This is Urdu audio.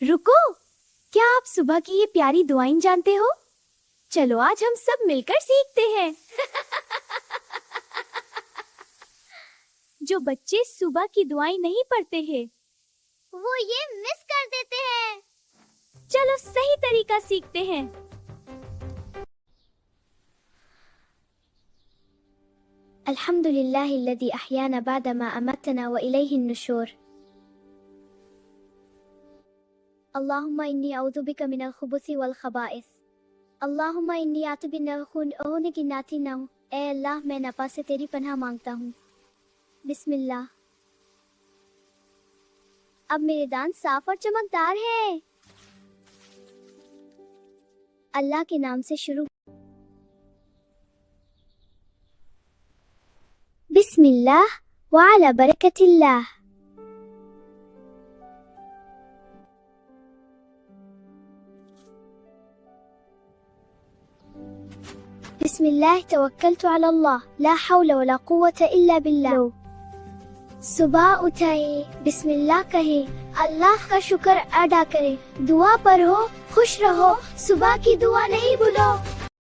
رکو، کیا آپ صبح کی یہ پیاری دعائیں جانتے ہو؟ چلو آج ہم سب مل کر سیکھتے ہیں۔ جو بچے صبح کی دعائیں نہیں پڑھتے ہیں وہ یہ مس کر دیتے ہیں۔ چلو صحیح طریقہ سیکھتے ہیں۔ الحمد للہ الذی احیانا بعد ما اماتنا والیہ النشور۔ اللہم انی اعوذ بک من الخبث والخبائث۔ اللہم انی اعوذ بک من اے اللہ میں ناپاک سے تیری پناہ مانگتا ہوں۔ بسم اللہ۔ اب میرے دانت صاف اور چمکدار ہیں۔ اللہ کے نام سے شروع۔ بسم اللہ وعلی برکت اللہ۔ بسم اللہ توکلت علی اللہ لا حول ولا قوة الا باللہ۔ صبح اٹھائے، بسم اللہ کہے، اللہ کا شکر ادا کرے، دعا پڑھو، خوش رہو، صبح کی دعا نہیں بھولو۔